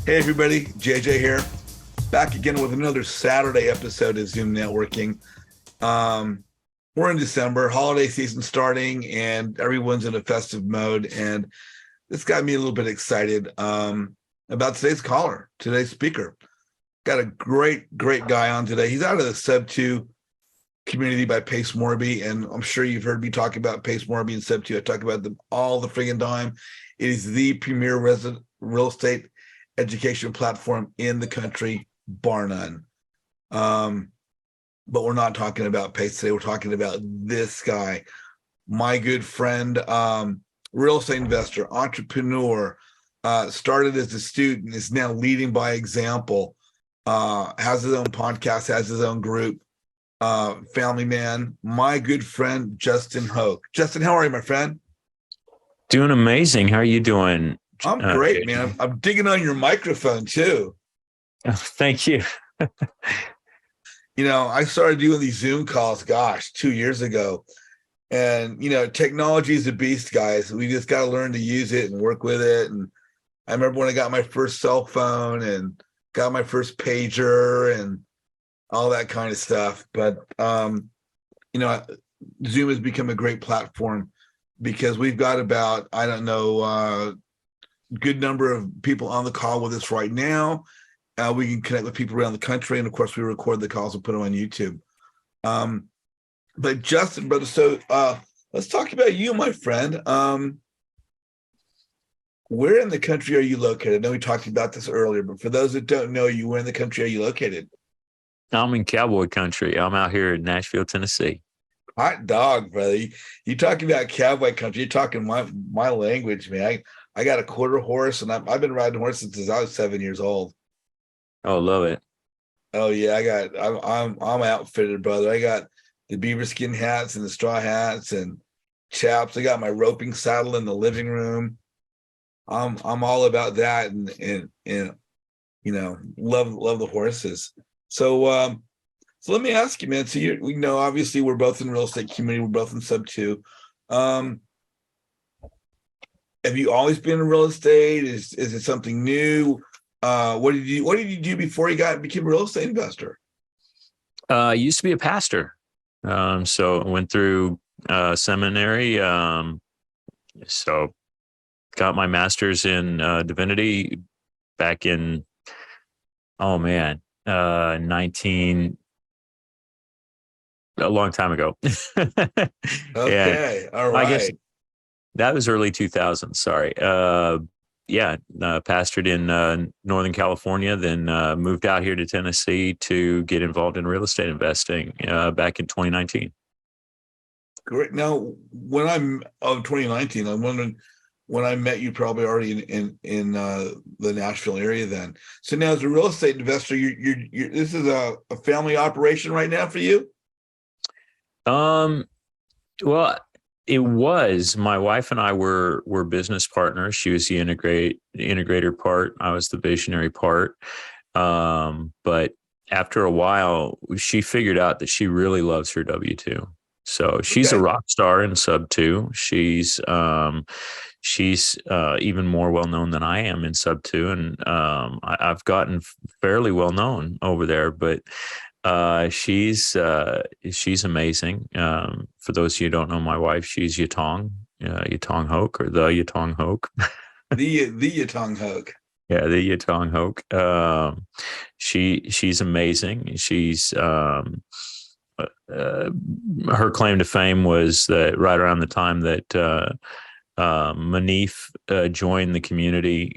Hey everybody, JJ here, back again with another Saturday episode of Zoom Networking. We're in December, holiday season starting, and everyone's in a festive mode. And this got me a little bit excited about today's caller, today's speaker. Got a great guy on today. He's out of the Sub 2 community by Pace Morby, and I'm sure you've heard me talk about Pace Morby and Sub 2. I talk about them all the friggin' time. It is the premier real estate education platform in the country, bar none. But we're not talking about Pace today. We're talking about this guy, my good friend, real estate investor, entrepreneur, started as a student, is now leading by example, has his own podcast, has his own group, family man, my good friend, Justin Hoke. Justin, how are you, my friend? Doing amazing. How are you doing? I'm great, man. I'm digging on your microphone too. Oh, thank you. I started doing these Zoom calls, 2 years ago. And, technology is a beast, guys. We just got to learn to use it and work with it. And I remember when I got my first cell phone and got my first pager and all that kind of stuff. But, Zoom has become a great platform because we've got about, good number of people on the call with us right now. We can connect with people around the country, and of course we record the calls and put them on YouTube. But Justin, brother, so let's talk about you, my friend. Where in the country are you located? I know we talked about this earlier, but for those that don't know you, where in the country are you located? I'm in cowboy country. I'm out here in Nashville, Tennessee. Hot dog, brother. You talking about cowboy country, you're talking my language, man. I got a quarter horse, and I've been riding horses since I was 7 years old. Oh, love it. Oh yeah, I'm outfitted, brother. I got the beaver skin hats and the straw hats and chaps. I got my roping saddle in the living room. I'm all about that, and love the horses. So let me ask you, man. So obviously we're both in real estate community. We're both in Sub 2. Have you always been in real estate? Is it something new? What did you do before you became a real estate investor? I used to be a pastor. So I went through seminary. So got my master's in divinity back in, 19, a long time ago. Okay. All right. I guess that was early 2000s. Sorry. Pastored in Northern California, then moved out here to Tennessee to get involved in real estate investing back in 2019. Great. Now, when I'm of 2019, I'm wondering when I met you, probably already in the Nashville area then. So now, as a real estate investor, you're this is a family operation right now for you? Well, it was. My wife and I were business partners. She was the integrator part. I was the visionary part. But after a while, she figured out that she really loves her W-2. So she's a rock star in Sub 2. She's even more well known than I am in Sub 2, and I've gotten fairly well known over there. But she's amazing. For those of you who don't know my wife, she's Yatong Hoke, or the Yatong Hoke. the Yatong Hoke. Yeah, the Yatong Hoke. She's amazing. She's her claim to fame was that right around the time that Manif joined the community,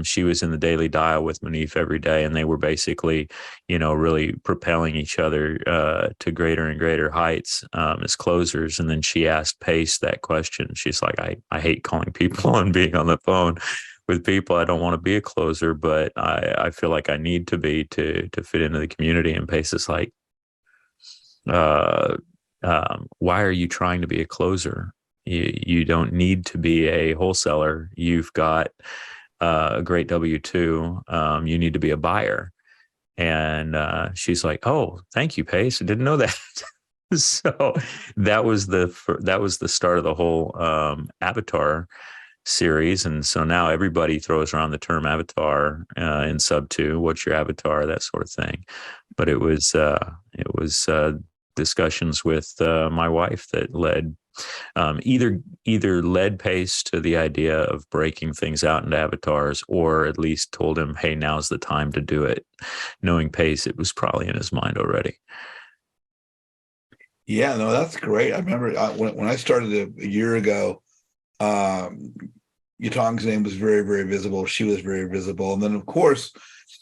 she was in the daily dial with Manif every day, and they were basically, really propelling each other to greater and greater heights as closers. And then she asked Pace that question. She's like, I hate calling people and being on the phone with people. I don't want to be a closer, but I feel like I need to be to fit into the community. And Pace is like, why are you trying to be a closer? You don't need to be a wholesaler. You've got a great W-2. You need to be a buyer. And she's like, "Oh, thank you, Pace. I didn't know that." So that was the start of the whole avatar series. And so now everybody throws around the term avatar in sub two. What's your avatar? That sort of thing. But it was discussions with my wife that led either led Pace to the idea of breaking things out into avatars, or at least told him, hey, now's the time to do it. Knowing Pace, it was probably in his mind already. Yeah, no, that's great. I remember when I started a year ago, um, Yutong's name was very, very visible. She was very visible. And then, of course,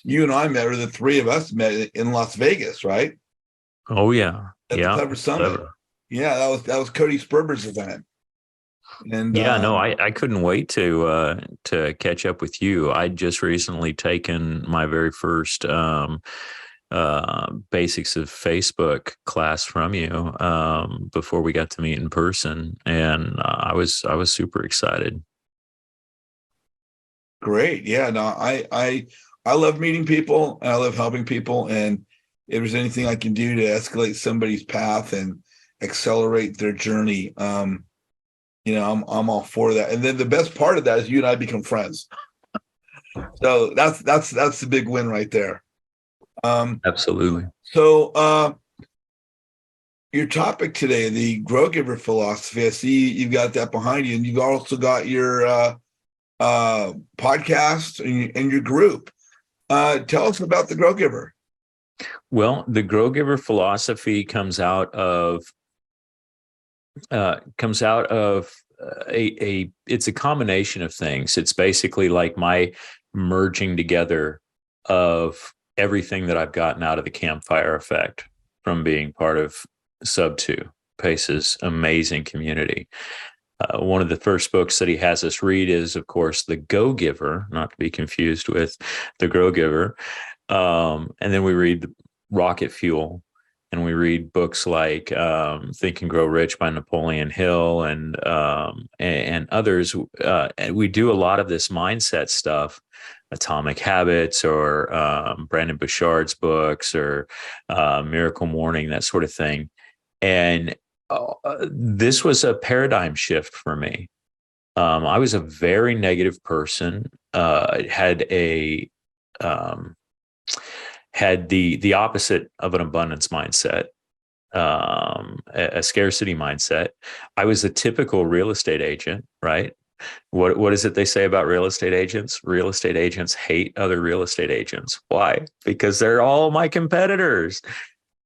you and I met, or the three of us met in Las Vegas, right? Oh, yeah. At the Yeah. Clever Summit. Clever. Yeah, that was Cody Sperber's event. And Yeah, no, I couldn't wait to catch up with you. I'd just recently taken my very first basics of Facebook class from you before we got to meet in person, and I was super excited. great. Yeah, no, I love meeting people and I love helping people. And if there's anything I can do to escalate somebody's path and accelerate their journey, I'm all for that. And then the best part of that is you and I become friends. So that's the big win right there. Absolutely. So your topic today, the Grow Giver philosophy. I see you've got that behind you, and you've also got your podcast and your group. Tell us about the Grow Giver. Well, the Grow Giver philosophy comes out of it's a combination of things. It's basically like my merging together of everything that I've gotten out of the campfire effect from being part of Sub 2, Pace's amazing community. One of the first books that he has us read is, of course, The Go Giver, not to be confused with The Grow Giver. And then we read Rocket Fuel, and we read books like Think and Grow Rich by Napoleon Hill and others. And we do a lot of this mindset stuff, Atomic Habits, or Brandon Bouchard's books, or Miracle Morning, that sort of thing. And this was a paradigm shift for me. I was a very negative person. Had the opposite of an abundance mindset, a scarcity mindset. I was a typical real estate agent, right? What is it they say about real estate agents? Real estate agents hate other real estate agents. Why? Because they're all my competitors.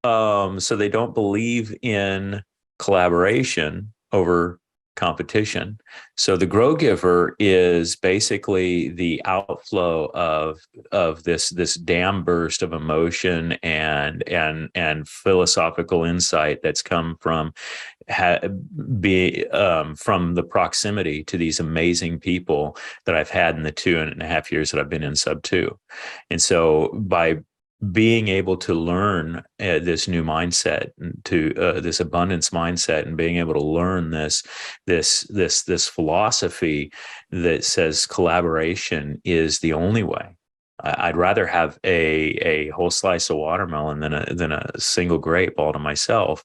So they don't believe in collaboration over competition. So the Grow Giver is basically the outflow of this dam burst of emotion and philosophical insight that's come from from the proximity to these amazing people that I've had in the 2.5 years that I've been in Sub 2. And so by being able to learn this new mindset, to this abundance mindset, and being able to learn this philosophy that says collaboration is the only way. I'd rather have a whole slice of watermelon than a single grape all to myself.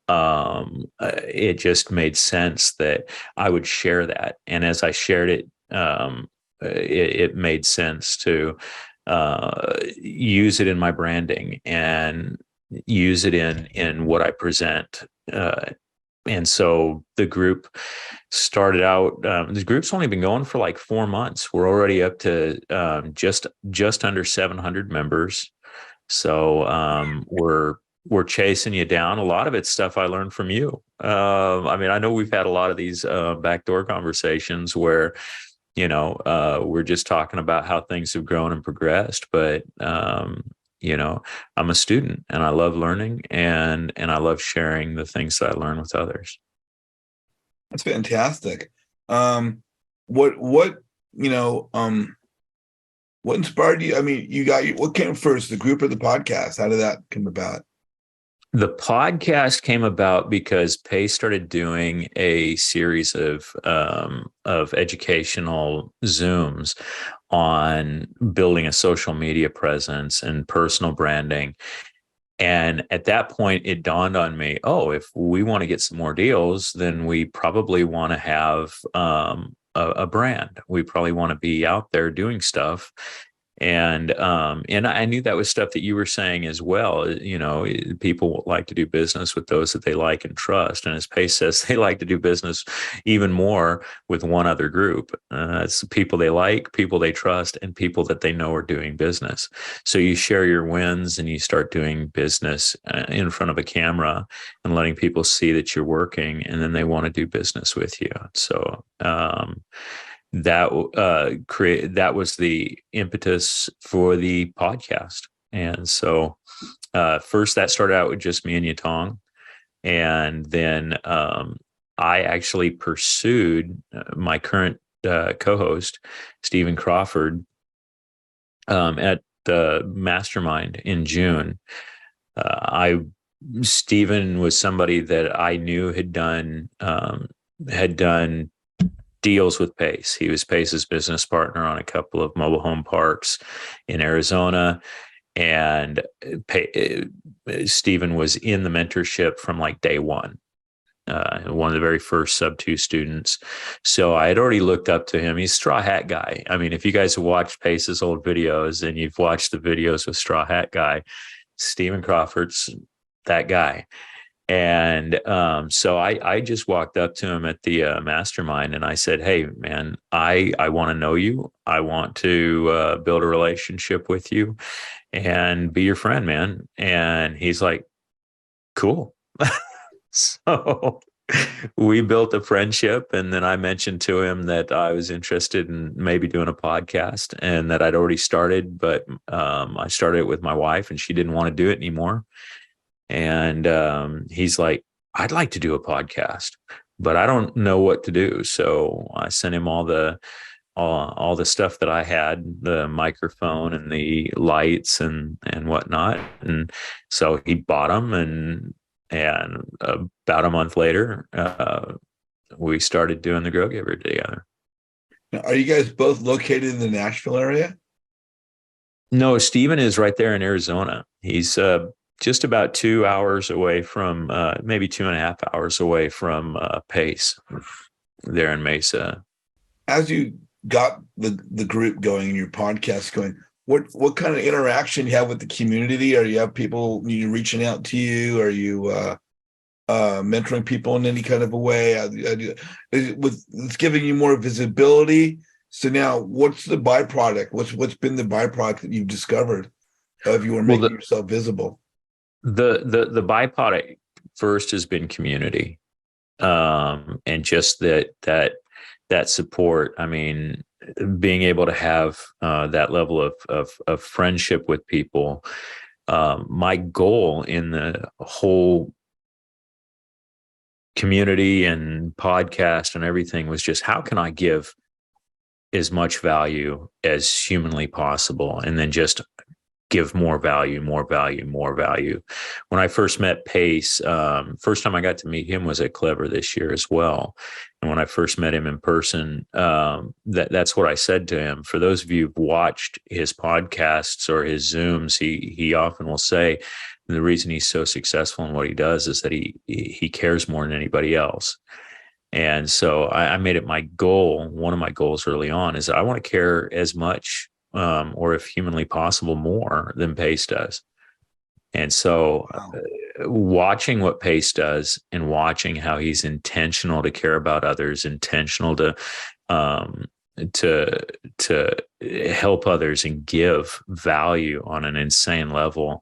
It just made sense that I would share that, and as I shared it, it made sense to use it in my branding and use it in what I present. And so the group started out, the group's only been going for like 4 months. We're already up to just under 700 members. So we're chasing you down. A lot of it's stuff I learned from you. I mean, I know we've had a lot of these backdoor conversations where we're just talking about how things have grown and progressed, but I'm a student and I love learning and I love sharing the things that I learn with others. That's fantastic. What inspired you? I mean, what came first, the group or the podcast? How did that come about? The podcast came about because Pace started doing a series of educational Zooms on building a social media presence and personal branding. And at that point, it dawned on me, oh, if we want to get some more deals, then we probably want to have a brand. We probably want to be out there doing stuff. And I knew that was stuff that you were saying as well. People like to do business with those that they like and trust. And as Pace says, they like to do business even more with one other group. It's people they like, people they trust, and people that they know are doing business. So you share your wins and you start doing business in front of a camera and letting people see that you're working, and then they want to do business with you. So that was the impetus for the podcast. And so first that started out with just me and Yatong, and then I actually pursued my current co-host Stephen Crawford at the mastermind in June. Stephen was somebody that I knew had done deals with Pace. He was Pace's business partner on a couple of mobile home parks in Arizona. And Stephen was in the mentorship from like day one, one of the very first sub-2 students. So I had already looked up to him. He's a Straw Hat Guy. I mean, if you guys have watched Pace's old videos and you've watched the videos with Straw Hat Guy, Stephen Crawford's that guy. And so I just walked up to him at the mastermind and I said, "Hey, man, I want to know you. I want to build a relationship with you and be your friend, man." And he's like, "Cool." So we built a friendship. And then I mentioned to him that I was interested in maybe doing a podcast and that I'd already started, but I started it with my wife and she didn't want to do it anymore. And he's like, "I'd like to do a podcast, but I don't know what to do." So I sent him all the stuff that I had, the microphone and the lights and whatnot. And so he bought them, and about a month later, we started doing the Grow Giver together. Now, are you guys both located in the Nashville area? No, Steven is right there in Arizona. He's just about 2 hours away from, maybe 2.5 hours away from Pace there in Mesa. As you got the group going and your podcast going, what kind of interaction you have with the community? Are you have people reaching out to you? Are you mentoring people in any kind of a way? It's giving you more visibility. So now what's the byproduct? What's been the byproduct that you've discovered of you making yourself visible? The byproduct first has been community, and just that support. I mean, being able to have that level of friendship with people. My goal in the whole community and podcast and everything was just, how can I give as much value as humanly possible, and then just give more value. When I first met Pace, first time I got to meet him was at Clever this year as well. And when I first met him in person, that's what I said to him. For those of you who've watched his podcasts or his Zooms, he often will say the reason he's so successful in what he does is that he cares more than anybody else. And so I made it my goal. One of my goals early on is I want to care as much, or if humanly possible, more than Pace does. And so watching what Pace does and watching how he's intentional to care about others, intentional to help others and give value on an insane level,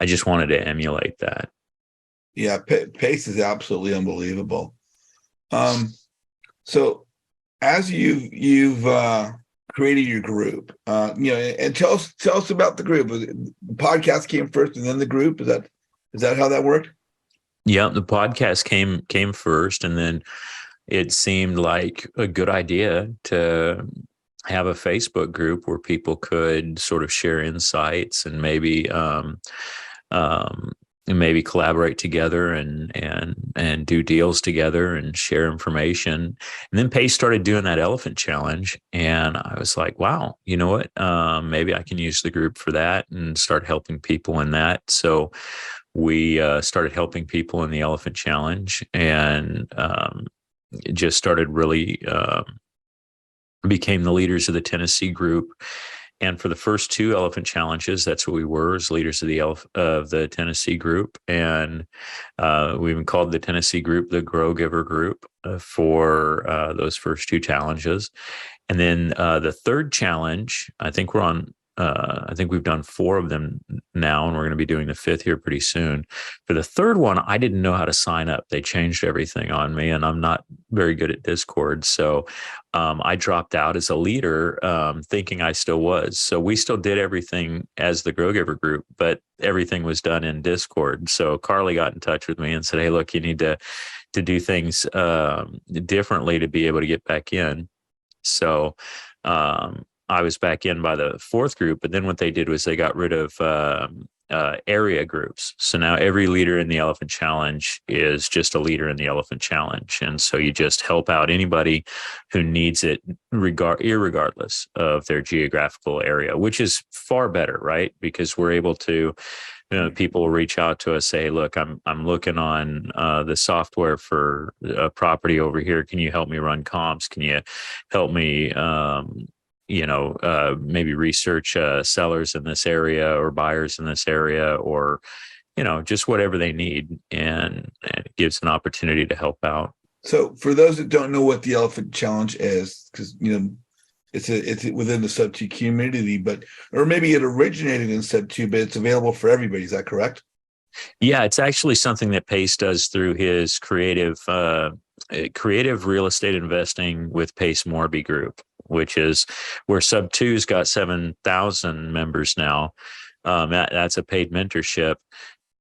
I just wanted to emulate that. Yeah, Pace is absolutely unbelievable. So as you've created your group, and tell us about the group. The podcast came first and then the group. Is that how that worked? Yeah, the podcast came first, and then it seemed like a good idea to have a Facebook group where people could sort of share insights and maybe collaborate together and do deals together and share information. And then Pace started doing that elephant challenge, and I was like, wow, you know what? Maybe I can use the group for that and start helping people in that. So we started helping people in the elephant challenge, and it just started really became the leaders of the Tennessee group. And for the first two elephant challenges, that's what we were, as leaders of the Tennessee group. And we even called the Tennessee group the Grow Giver group for those first two challenges. And then the third challenge, I think we've done 4 of them now, and we're going to be doing the 5th here pretty soon. For the third one, I didn't know how to sign up. They changed everything on me, and I'm not very good at Discord. So I dropped out as a leader, thinking I still was. So we still did everything as the Grow Giver group, but everything was done in Discord. So Carly got in touch with me and said, "Hey, look, you need to do things differently to be able to get back in." So I was back in by the 4th group, but then what they did was they got rid of area groups. So now every leader in the Elephant Challenge is just a leader in the Elephant Challenge. And so you just help out anybody who needs it, irregardless of their geographical area, which is far better, right? Because we're able to, people will reach out to us, say, "Look, I'm looking on the software for a property over here. Can you help me run comps? Can you help me maybe research sellers in this area or buyers in this area, or, just whatever they need." And it gives an opportunity to help out. So for those that don't know what the Elephant Challenge is, because, it's within the Sub 2 community, or maybe it originated in Sub 2, but it's available for everybody. Is that correct? Yeah, it's actually something that Pace does through his creative real estate investing with Pace Morby group, which is where Sub 2's got 7,000 members now. That's a paid mentorship.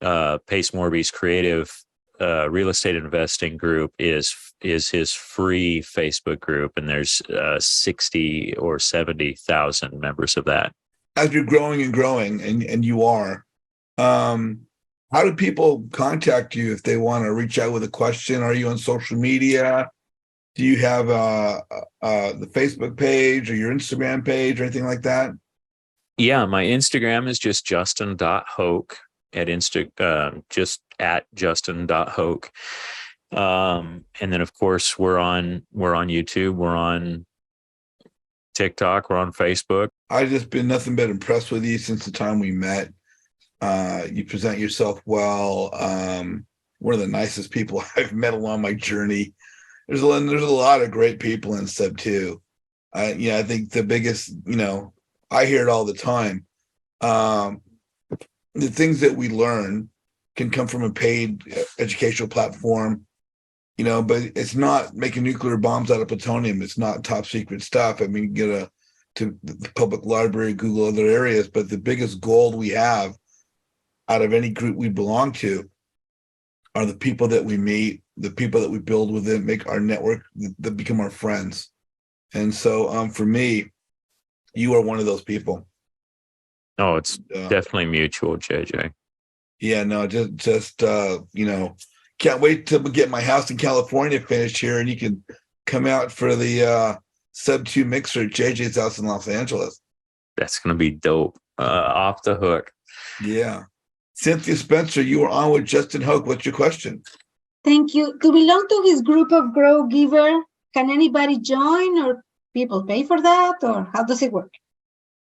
Pace Morby's creative real estate investing group is his free Facebook group, and there's 60 or 70,000 members of that. As you're growing and growing, and you are, how do people contact you if they want to reach out with a question? Are you on social media? Do you have the Facebook page or your Instagram page or anything like that? Yeah, my Instagram is just justin.hoke just at justin.hoke. And then of course we're on YouTube, we're on TikTok, we're on Facebook. I've just been nothing but impressed with you since the time we met. You present yourself well. One of the nicest people I've met along my journey. There's a lot of great people in Sub 2. I think the biggest, I hear it all the time. The things that we learn can come from a paid educational platform, but it's not making nuclear bombs out of plutonium. It's not top secret stuff. I mean, get to the public library, Google other areas, but the biggest gold we have out of any group we belong to are the people that we meet, the people that we build within, make our network, that become our friends. And so for me, you are one of those people. Oh, it's definitely mutual, JJ. Yeah, no, just can't wait till we get my house in California finished here, and you can come out for the Sub 2 mixer at JJ's house in Los Angeles. That's going to be dope. Off the hook. Yeah. Cynthia Spencer, you are on with Justin Hoke. What's your question? Thank you. To belong to his group of Grow Giver, can anybody join, or people pay for that, or how does it work?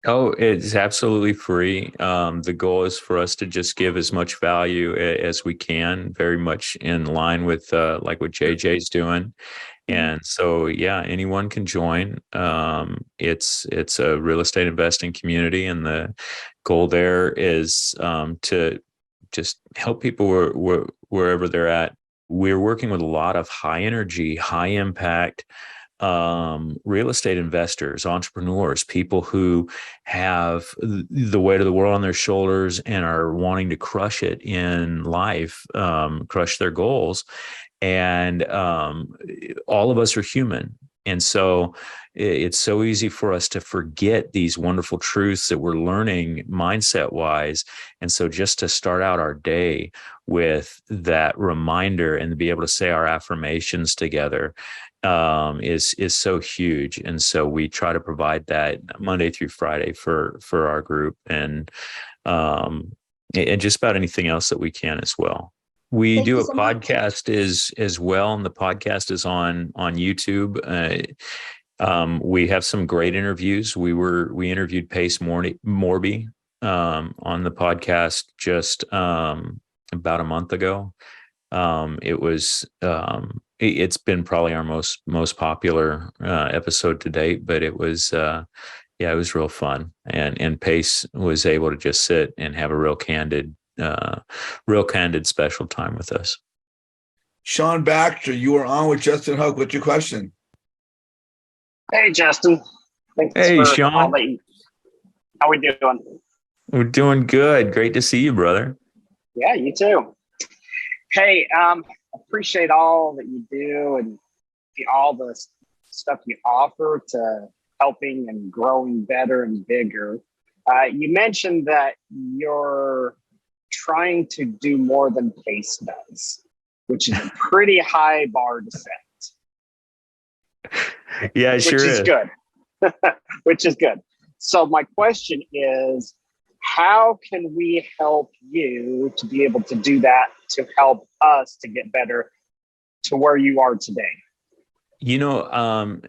Oh, it's absolutely free. The goal is for us to just give as much value as we can, very much in line with like what JJ's doing. And so, yeah, anyone can join. It's a real estate investing community, and the goal there is to just help people wherever they're at. We're working with a lot of high energy, high impact real estate investors, entrepreneurs, people who have the weight of the world on their shoulders and are wanting to crush it in life, crush their goals. And all of us are human. And so it's so easy for us to forget these wonderful truths that we're learning mindset wise. And so just to start out our day with that reminder and to be able to say our affirmations together is so huge. And so we try to provide that Monday through Friday for our group, and just about anything else that we can as well. We do a podcast as well, and the podcast is on YouTube. We have some great interviews. We interviewed Pace Morby on the podcast just about a month ago. It's been probably our most popular episode to date, but it was it was real fun, and Pace was able to just sit and have a real candid special time with us. Sean Baxter, you are on with Justin Hoke. What's your question? Hey, Justin. Thanks Hey, for Sean. all that how we doing? We're doing good. Great to see you, brother. Yeah, you too. Hey, appreciate all that you do and all the stuff you offer to helping and growing better and bigger. You mentioned that you're trying to do more than Pace does, which is a pretty high bar to set. Yeah, it sure is. Good. Which is good. So my question is, how can we help you to be able to do that, to help us to get better to where you are today? You know,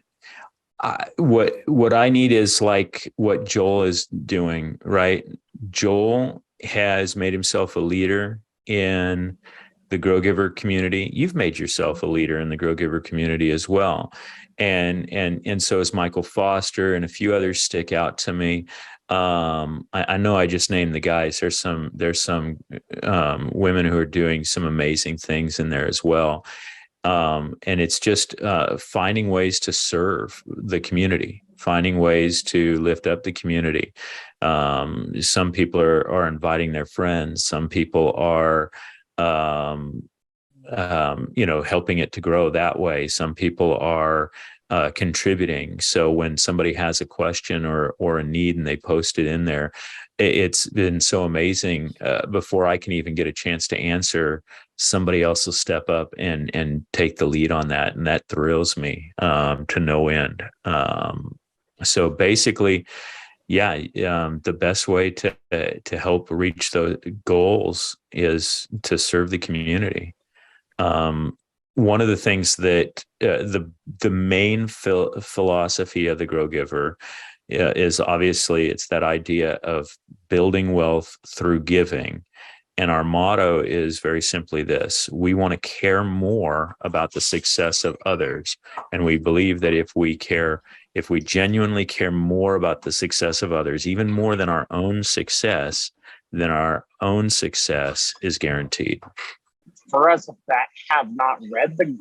what I need is like what Joel is doing, right? Joel has made himself a leader in the Grow Giver community. You've made yourself a leader in the Grow Giver community as well. And so is Michael Foster, and a few others stick out to me. I know I just named the guys. There's some women who are doing some amazing things in there as well. And it's just finding ways to serve the community, finding ways to lift up the community. Some people are inviting their friends. Some people are, helping it to grow that way. Some people are contributing. So when somebody has a question or a need and they post it in there, it's been so amazing. Before I can even get a chance to answer, somebody else will step up and take the lead on that. And that thrills me to no end. So basically, the best way to help reach those goals is to serve the community. One of the things that the main philosophy of the Grow Giver is obviously it's that idea of building wealth through giving. And our motto is very simply this: we want to care more about the success of others. And we believe that if we genuinely care more about the success of others, even more than our own success, then our own success is guaranteed. For us that have not read the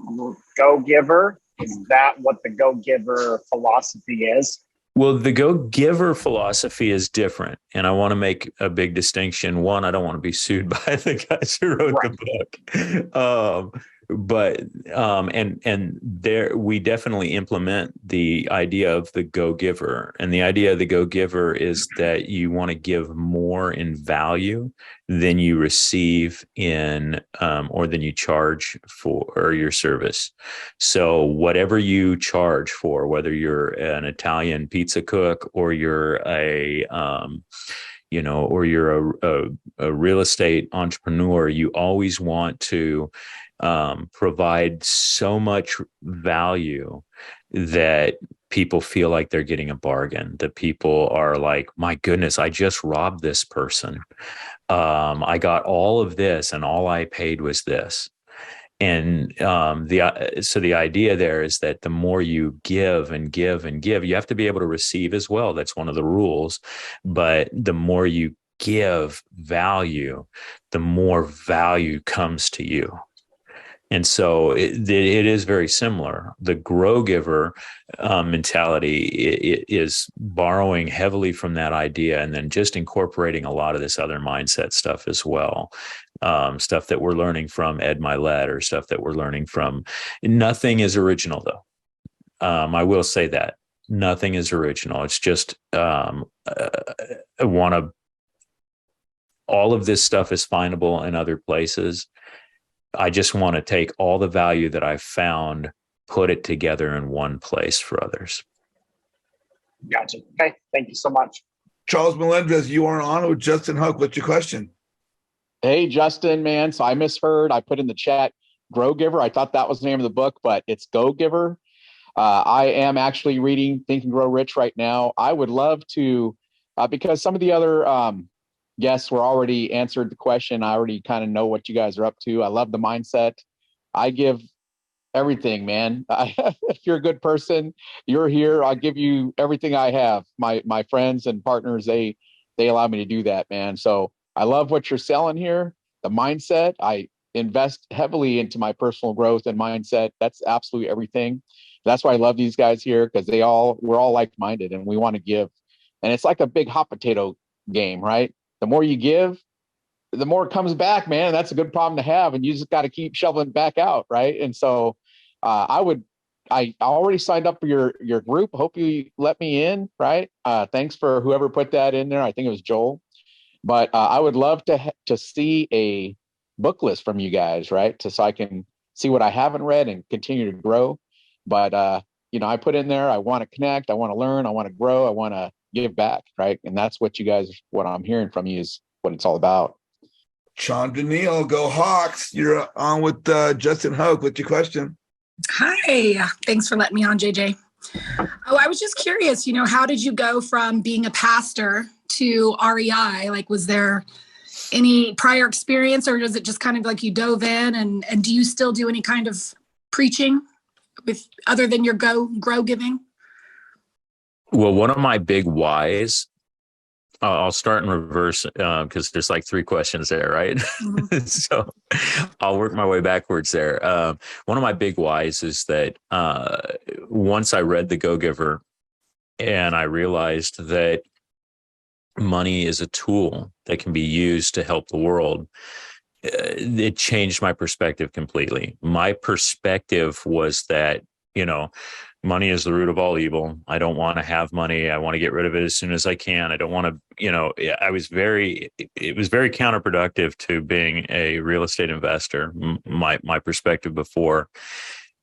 Go Giver, is that what the Go Giver philosophy is? Well, the Go Giver philosophy is different. And I want to make a big distinction. One, I don't want to be sued by the guys who wrote the book. And there we definitely implement the idea of the Go Giver. And the idea of the Go Giver is that you want to give more in value than you receive in or than you charge for your service. So whatever you charge for, whether you're an Italian pizza cook or you're a real estate entrepreneur, you always want to provide so much value that people feel like they're getting a bargain, that people are like, my goodness, I just robbed this person. I got all of this and all I paid was this. And the idea there is that the more you give and give and give, you have to be able to receive as well. That's one of the rules. But the more you give value, the more value comes to you. And so it is very similar. The Grow Giver mentality is borrowing heavily from that idea and then just incorporating a lot of this other mindset stuff as well. Stuff that we're learning from Ed Milet or stuff that we're learning from. Nothing is original, though. I will say that. Nothing is original. It's just all of this stuff is findable in other places. I just want to take all the value that I've found, put it together in one place for others. Gotcha. Okay. Thank you so much. Charles Melendrez, you are on with Justin Hoke. What's your question? Hey, Justin, man. So I misheard. I put in the chat Grow Giver. I thought that was the name of the book, but it's Go Giver. I am actually reading Think and Grow Rich right now. I would love to, because some of the other guests were already answered the question. I already kind of know what you guys are up to. I love the mindset. I give everything, man. If you're a good person, you're here. I'll give you everything I have. My friends and partners, they allow me to do that, man. So I love what you're selling here. The mindset. I invest heavily into my personal growth and mindset. That's absolutely everything. That's why I love these guys here, because we're all like-minded and we want to give. And it's like a big hot potato game, right? The more you give, the more it comes back, man. That's a good problem to have. And you just got to keep shoveling back out, right? And so I already signed up for your group. Hope you let me in, right? Thanks for whoever put that in there. I think it was Joel. But I would love to see a book list from you guys, right? So I can see what I haven't read and continue to grow. But I put in there, I want to connect, I want to learn, I want to grow, I want to give back, right? And that's what I'm hearing from you is what it's all about. Sean Daniil, go Hawks. You're on with Justin Hoke. What's your question? Hi, thanks for letting me on, JJ. Oh, I was just curious, how did you go from being a pastor to REI? Like, was there any prior experience, or is it just kind of like you dove in, and do you still do any kind of preaching with other than your grow giving? Well, one of my big whys, I'll start in reverse because there's like 3 questions there, right? Mm-hmm. So I'll work my way backwards there. One of my big whys is that once I read The Go-Giver and I realized that money is a tool that can be used to help the world, it changed my perspective completely. My perspective was that, money is the root of all evil. I don't want to have money. I want to get rid of it as soon as I can. I don't want to, it was very counterproductive to being a real estate investor, my perspective before.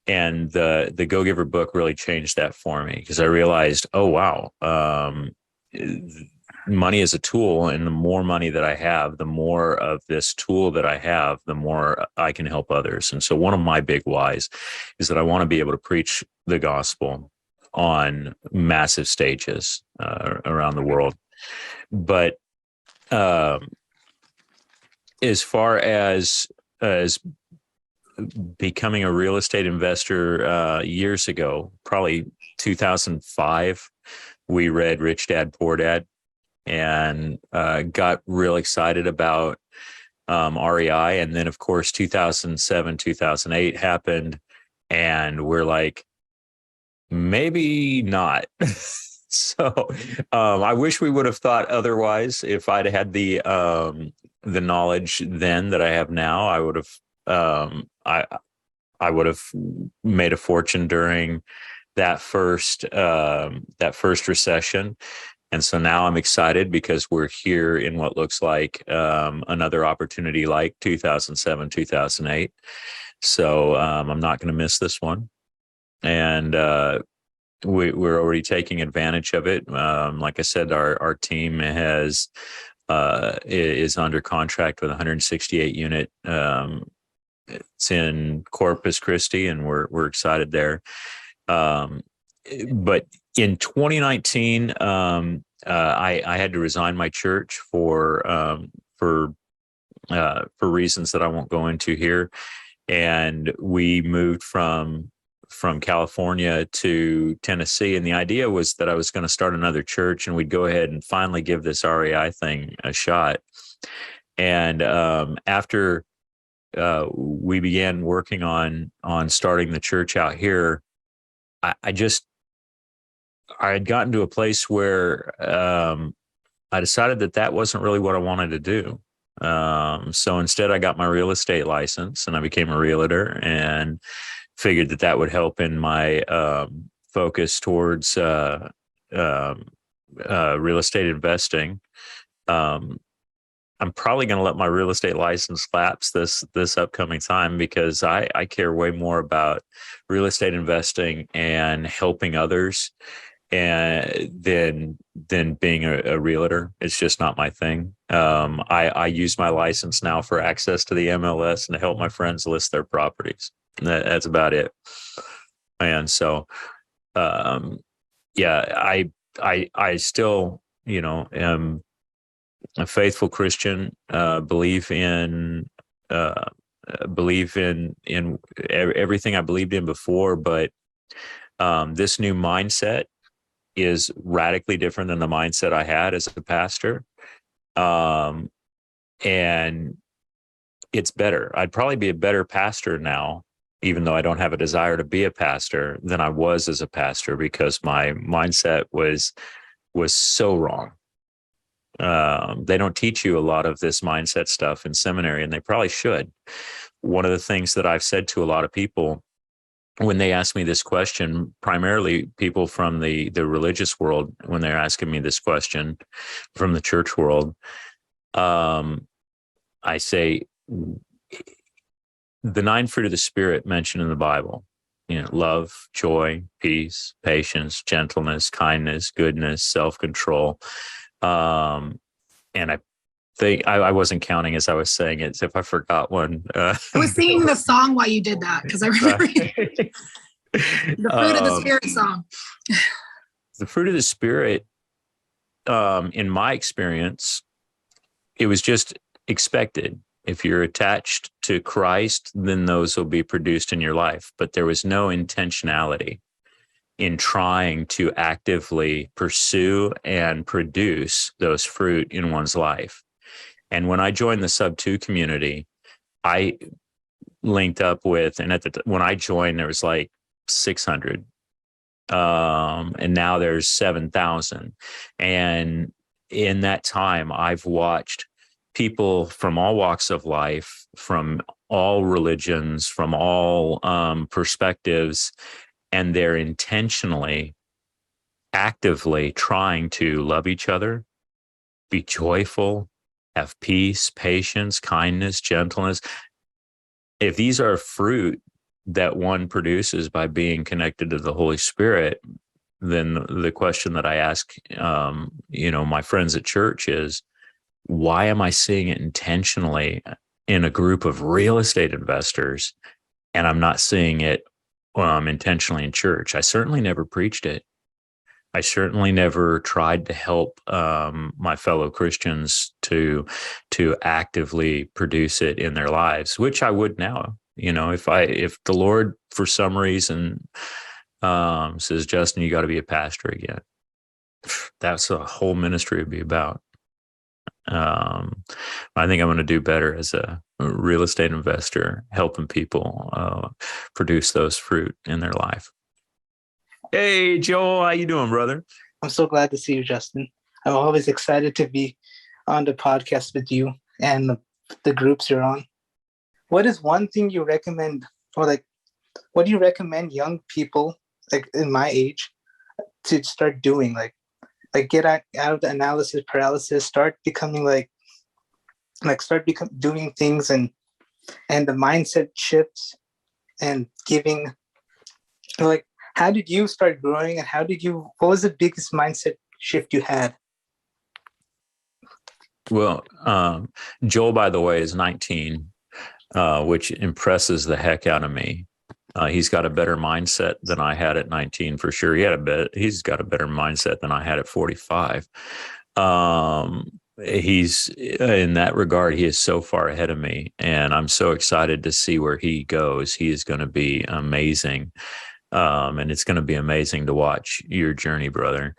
And the Go-Giver book really changed that for me, because I realized, oh, wow, money is a tool, and the more money that I have, the more of this tool that I have, the more I can help others. And so one of my big whys is that I want to be able to preach the gospel on massive stages around the world. But as far as becoming a real estate investor years ago, probably 2005, we read Rich Dad, Poor Dad, and got real excited about REI. And then, of course, 2007, 2008 happened, and we're like, maybe not. So I wish we would have thought otherwise. If I'd had the knowledge then that I have now, I would have I would have made a fortune during that first recession. And so now I'm excited because we're here in what looks like another opportunity like 2007, 2008. So I'm not going to miss this one. And we're already taking advantage of it. Like I said, our team is under contract with 168 unit. It's in Corpus Christi, and we're excited there. But in 2019, I had to resign my church for reasons that I won't go into here, and we moved from California to Tennessee. And the idea was that I was going to start another church, and we'd go ahead and finally give this REI thing a shot. And after we began working on starting the church out here, I had gotten to a place where I decided that wasn't really what I wanted to do. So instead, I got my real estate license, and I became a realtor, and figured that would help in my focus towards real estate investing. I'm probably going to let my real estate license lapse this upcoming time, because I care way more about real estate investing and helping others than being a realtor. It's just not my thing. I use my license now for access to the MLS and to help my friends list their properties. That's about it. And so yeah, I still, am a faithful Christian, believe in everything I believed in before, but this new mindset is radically different than the mindset I had as a pastor. And it's better. I'd probably be a better pastor now, even though I don't have a desire to be a pastor, than I was as a pastor, because my mindset was so wrong. They don't teach you a lot of this mindset stuff in seminary, and they probably should. One of the things that I've said to a lot of people when they ask me this question, primarily people from the religious world, when they're asking me this question from the church world, I say the 9 fruit of the Spirit mentioned in the Bible, love, joy, peace, patience, gentleness, kindness, goodness, self-control. And I think I wasn't counting as I was saying it. So if I forgot one, I was singing the song while you did that, because I remember the fruit of the Spirit song. The fruit of the Spirit, in my experience, it was just expected. If you're attached to Christ, then those will be produced in your life. But there was no intentionality in trying to actively pursue and produce those fruit in one's life. And when I joined the Sub 2 community, I linked up with, and when I joined, there was like 600. And now there's 7,000. And in that time, I've watched people from all walks of life, from all religions, from all perspectives, and they're intentionally, actively trying to love each other, be joyful, have peace, patience, kindness, gentleness. If these are fruit that one produces by being connected to the Holy Spirit, then the question that I ask, my friends at church is, why am I seeing it intentionally in a group of real estate investors, and I'm not seeing it intentionally in church? I certainly never preached it. I certainly never tried to help my fellow Christians to actively produce it in their lives, which I would now. If the Lord for some reason says, Justin, you got to be a pastor again, that's a whole ministry would be about. I think I'm going to do better as a real estate investor, helping people produce those fruit in their life. Hey, Joel, how you doing, brother? I'm so glad to see you, Justin. I'm always excited to be on the podcast with you and the groups you're on. What is one thing you recommend, or what do you recommend young people, in my age, to start doing? Get out of the analysis paralysis, start becoming doing things, and the mindset shifts and giving. How did you start growing, and what was the biggest mindset shift you had? Well, Joel, by the way, is 19, which impresses the heck out of me. He's got a better mindset than I had at 19, for sure. He's got a better mindset than I had at 45. He's, in that regard, he is so far ahead of me, and I'm so excited to see where he goes. He is going to be amazing. And it's going to be amazing to watch your journey, brother.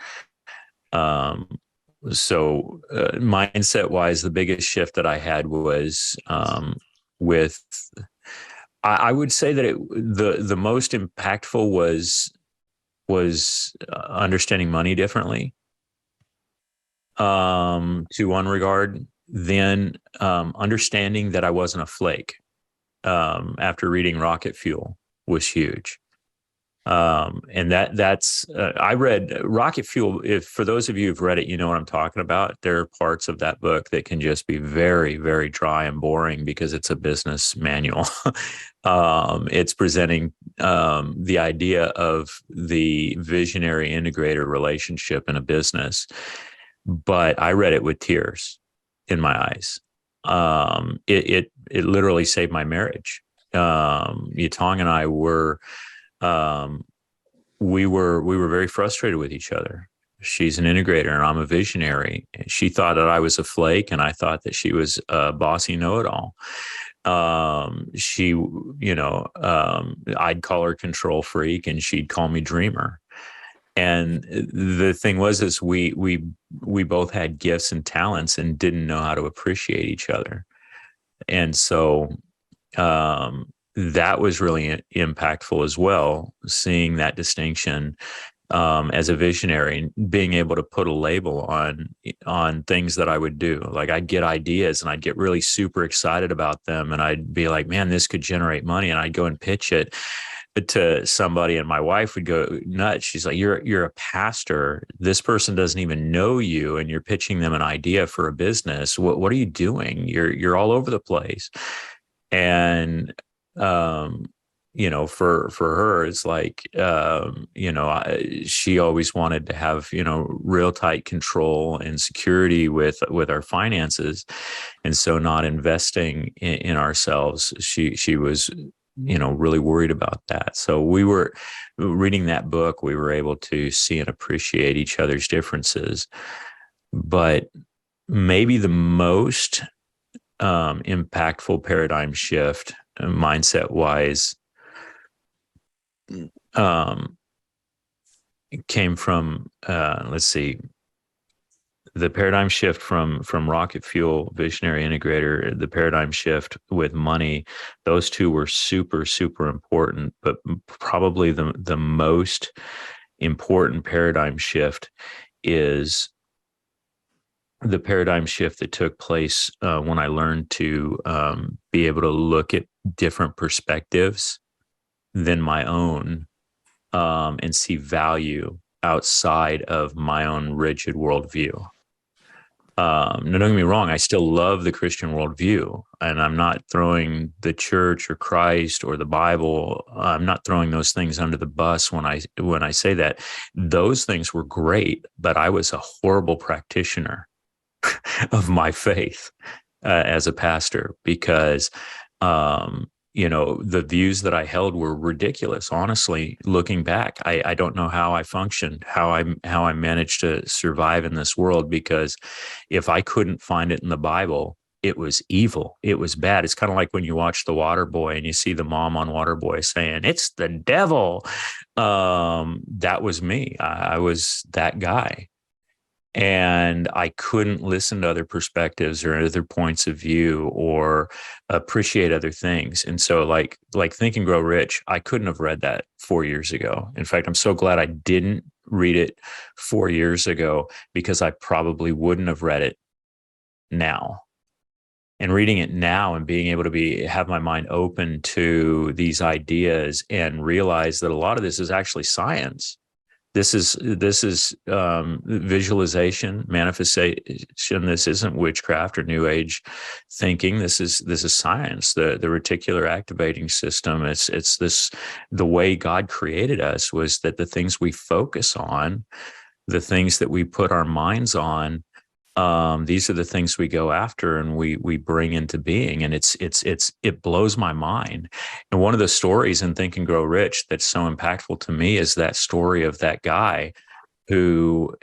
So mindset wise, the biggest shift that I had was I would say that the most impactful was understanding money differently, to one regard. Then understanding that I wasn't a flake, after reading Rocket Fuel, was huge. And that's I read Rocket Fuel. If for those of you who've read it, you know what I'm talking about. There are parts of that book that can just be very, very dry and boring because it's a business manual. It's presenting the idea of the visionary integrator relationship in a business, but I read it with tears in my eyes. It literally saved my marriage. Yutong and I were we were very frustrated with each other. She's an integrator and I'm a visionary. She thought that I was a flake and I thought that she was a bossy know-it-all. I'd call her control freak and she'd call me dreamer. And the thing was, is we both had gifts and talents and didn't know how to appreciate each other. And so, that was really impactful as well, seeing that distinction, as a visionary and being able to put a label on things that I would do. Like I'd get ideas and I'd get really super excited about them. And I'd be like, man, this could generate money. And I'd go and pitch it to somebody and my wife would go nuts. She's like, you're a pastor. This person doesn't even know you and you're pitching them an idea for a business. What are you doing? You're all over the place. And, for her, it's like, she always wanted to have, real tight control and security with our finances. And so not investing in ourselves, she was, really worried about that. So we were reading that book, we were able to see and appreciate each other's differences. But maybe the most impactful paradigm shift, mindset wise, came from the paradigm shift from rocket fuel visionary integrator, the paradigm shift with money. Those two were super, super important, but probably the most important paradigm shift is the paradigm shift that took place when I learned to be able to look at different perspectives than my own, and see value outside of my own rigid worldview. Now, don't get me wrong, I still love the Christian worldview, and I'm not throwing the church or Christ or the Bible, I'm not throwing those things under the bus when I say that. Those things were great, but I was a horrible practitioner of my faith as a pastor because the views that I held were ridiculous. Honestly, looking back, I don't know how I functioned, how I managed to survive in this world, because if I couldn't find it in the Bible, it was evil. It was bad. It's kind of like when you watch The Waterboy and you see the mom on Waterboy saying, "It's the devil." That was me. I was that guy. And I couldn't listen to other perspectives or other points of view or appreciate other things. And so like Think and Grow Rich, I couldn't have read that 4 years ago. In fact, I'm so glad I didn't read it 4 years ago, because I probably wouldn't have read it now. And reading it now and being able to have my mind open to these ideas and realize that a lot of this is actually science. This is visualization, manifestation. This isn't witchcraft or new age thinking. This is science. The reticular activating system. It's the way God created us was that the things we focus on, the things that we put our minds on, these are the things we go after and we bring into being. And it blows my mind. And one of the stories in Think and Grow Rich that's so impactful to me is that story of that guy who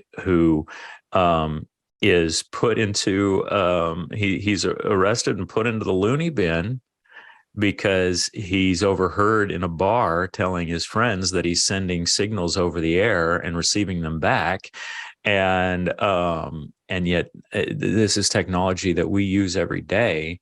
is put into, he's arrested and put into the loony bin because he's overheard in a bar telling his friends that he's sending signals over the air and receiving them back. And yet this is technology that we use every day,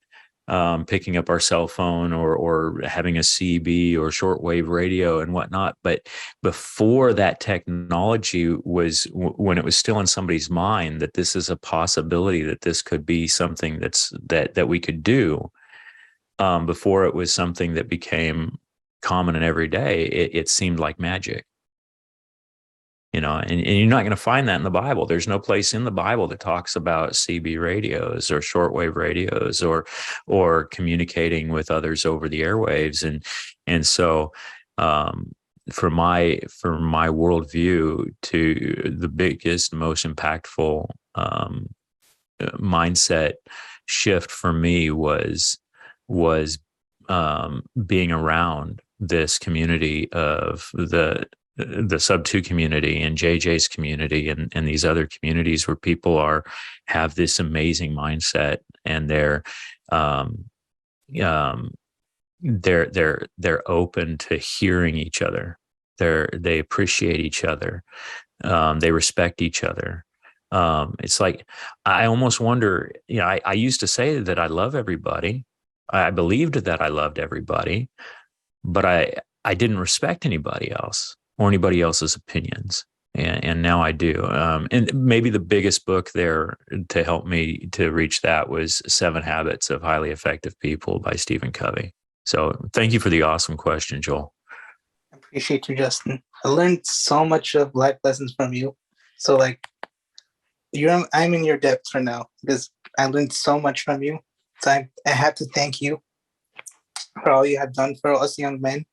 picking up our cell phone or having a CB or shortwave radio and whatnot. But before that technology when it was still in somebody's mind that this is a possibility, that this could be something that we could do, before it was something that became common and everyday, it seemed like magic. And you're not going to find that in the Bible. There's no place in the Bible that talks about CB radios or shortwave radios or communicating with others over the airwaves. And so, for my worldview, to the biggest, most impactful mindset shift for me was being around this community of the sub 2 community and JJ's community and these other communities where people have this amazing mindset, and they're open to hearing each other. They appreciate each other. They respect each other. It's like, I almost wonder, I used to say that I love everybody. I believed that I loved everybody, but I didn't respect anybody else or anybody else's opinions. And now I do. And maybe the biggest book there to help me to reach that was 7 Habits of Highly Effective People by Stephen Covey. So thank you for the awesome question, Joel. I appreciate you, Justin. I learned so much of life lessons from you. So like, I'm in your depth right now because I learned so much from you. So I have to thank you for all you have done for us young men.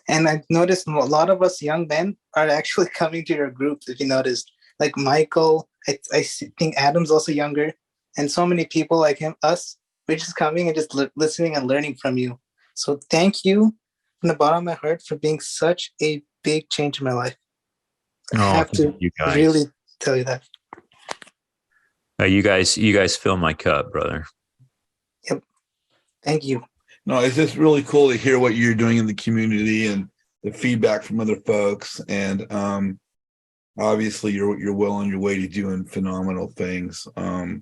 And I've noticed a lot of us young men are actually coming to your groups, if you noticed. Like Michael, I think Adam's also younger. And so many people like us, we're just coming and just listening and learning from you. So thank you from the bottom of my heart for being such a big change in my life. I have to really tell you that. You guys fill my cup, brother. Yep. Thank you. No, it's just really cool to hear what you're doing in the community and the feedback from other folks. And obviously you're well on your way to doing phenomenal things. I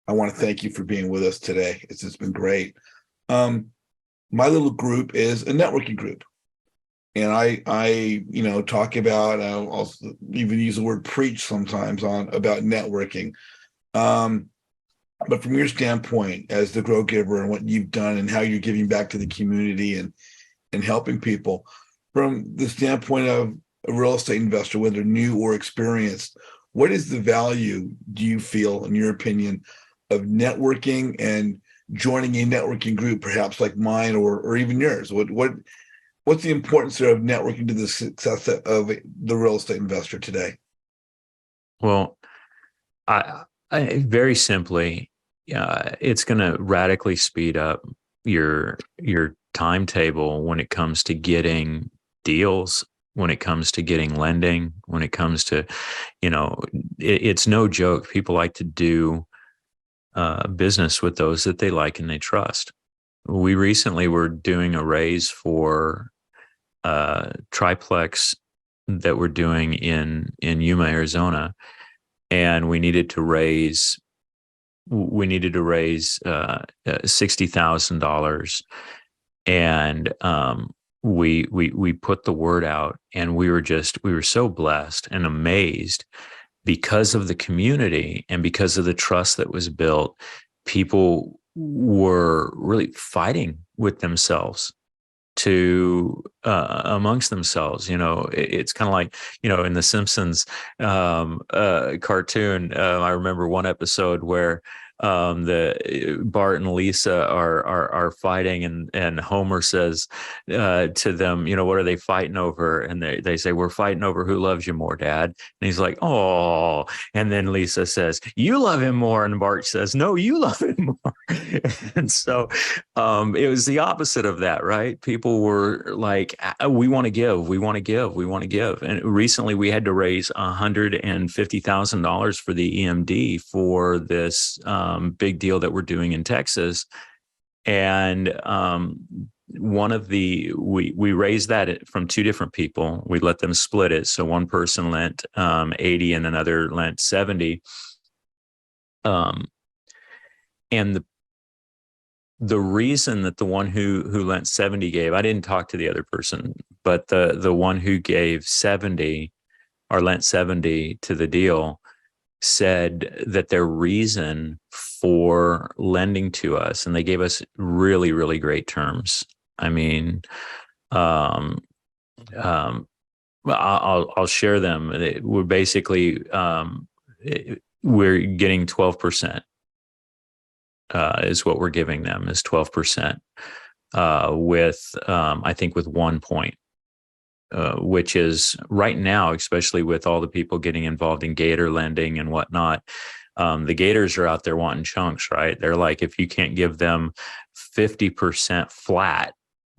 want to thank you for being with us today. It's just been great. My little group is a networking group. And I talk about, I'll also even use the word preach sometimes about networking. But from your standpoint as the Grow Giver and what you've done and how you're giving back to the community and helping people, from the standpoint of a real estate investor, whether new or experienced, what is the value, do you feel, in your opinion, of networking and joining a networking group, perhaps like mine or even yours? What's the importance of networking to the success of the real estate investor today? Well, I very simply, it's going to radically speed up your timetable when it comes to getting deals, when it comes to getting lending, when it comes to, it's no joke. People like to do business with those that they like and they trust. We recently were doing a raise for triplex that we're doing in Yuma, Arizona, and we needed to raise $60,000, and we put the word out, and we were so blessed and amazed because of the community and because of the trust that was built. People were really fighting with themselves amongst themselves. It's kind of like, in the Simpsons cartoon, I remember one episode where the Bart and Lisa are fighting, and Homer says to them, what are they fighting over? And they say, we're fighting over who loves you more, Dad. And he's like, oh. And then Lisa says, you love him more. And Bart says, no, you love him more. And so it was the opposite of that, right? People were like, we want to give, we want to give, we want to give. And recently we had to raise $150,000 for the EMD for this big deal that we're doing in Texas. And we raised that from 2 different people. We let them split it. So one person lent 80 and another lent 70. And the reason that the one who lent 70 gave, I didn't talk to the other person, but the one who gave 70 or lent 70 to the deal said that their reason for lending to us, and they gave us really, really great terms. I mean, I'll share them. We're basically, we're getting 12%, is what we're giving them, is 12%, with, I think with 1 point. Which is right now, especially with all the people getting involved in Gator lending and whatnot, the Gators are out there wanting chunks, right? They're like, if you can't give them 50% flat,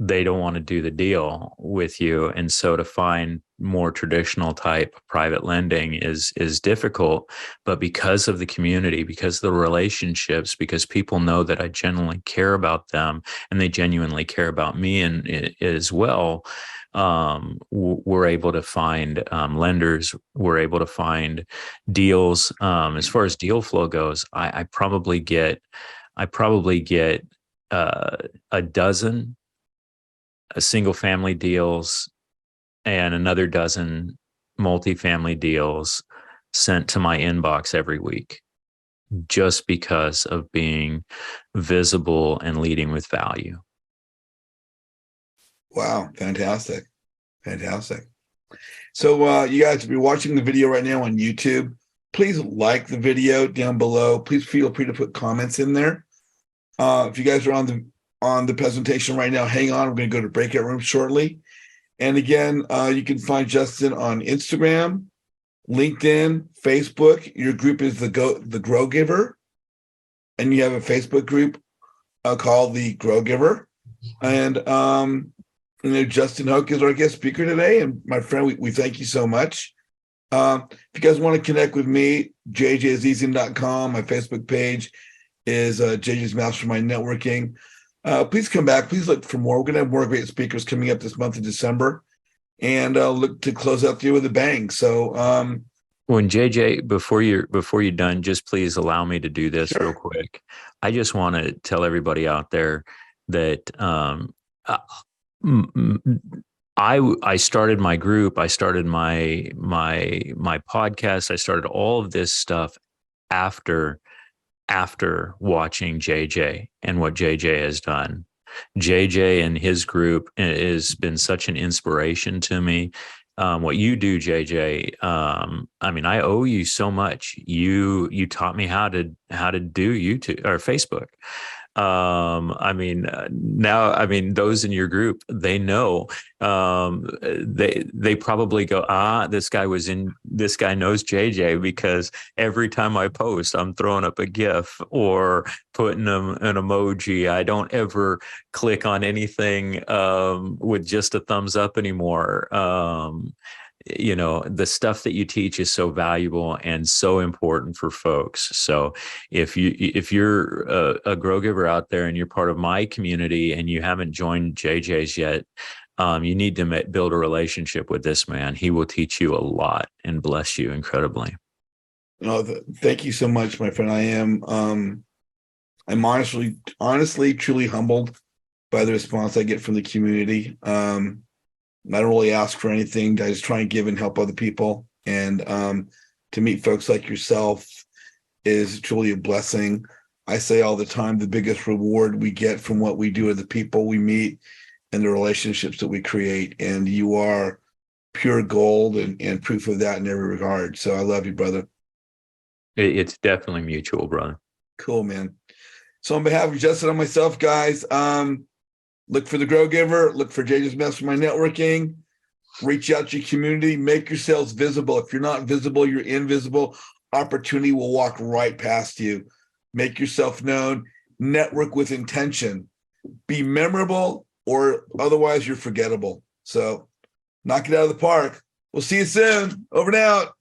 they don't want to do the deal with you. And so to find more traditional type private lending is difficult. But because of the community, because of the relationships, because people know that I genuinely care about them and they genuinely care about me and as well, we're able to find lenders. We're able to find deals. As far as deal flow goes, I probably get a dozen single family deals and another dozen multifamily deals sent to my inbox every week, just because of being visible and leading with value. Wow, fantastic. So you guys, if you're watching the video right now on YouTube, please like the video down below. Please feel free to put comments in there. If you guys are on the presentation right now, hang on. We're going to go to breakout room shortly. And again, you can find Justin on Instagram, LinkedIn, Facebook. Your group is the Grow Giver, and you have a Facebook group called the Grow Giver. And Justin Hoke is our guest speaker today, and my friend, we thank you so much. If you guys want to connect with me, jjazizian.com. My Facebook page is JJ's Mastermind Networking. Please come back. Please look for more. We're going to have more great speakers coming up this month of December, and look to close out the year with a bang. So, when JJ, before you're done, just please allow me to do this Sure. real quick. I just want to tell everybody out there that I started my group. I started my podcast. I started all of this stuff after watching JJ and what JJ has done. JJ and his group has been such an inspiration to me. What you do, JJ, I owe you so much. You taught me how to do YouTube or Facebook. Now, those in your group, they know, they probably go, this guy knows JJ, because every time I post, I'm throwing up a GIF or putting an emoji. I don't ever click on anything, with just a thumbs up anymore. The stuff that you teach is so valuable and so important for folks. So if you're a Grow Giver out there and you're part of my community and you haven't joined JJ's yet, you need to build a relationship with this man. He will teach you a lot and bless you incredibly. Thank you so much, my friend. I'm honestly, truly humbled by the response I get from the community. I don't really ask for anything. I just try and give and help other people. And to meet folks like yourself is truly a blessing. I say all the time, the biggest reward we get from what we do are the people we meet and the relationships that we create. And you are pure gold and proof of that in every regard. So I love you, brother. It's definitely mutual, brother. Cool, man. So on behalf of Justin and myself, guys, look for the Grow Giver. Look for JJ's Mastermind Networking. Reach out to your community. Make yourselves visible. If you're not visible, you're invisible. Opportunity will walk right past you. Make yourself known. Network with intention. Be memorable, or otherwise you're forgettable. So knock it out of the park. We'll see you soon. Over and out.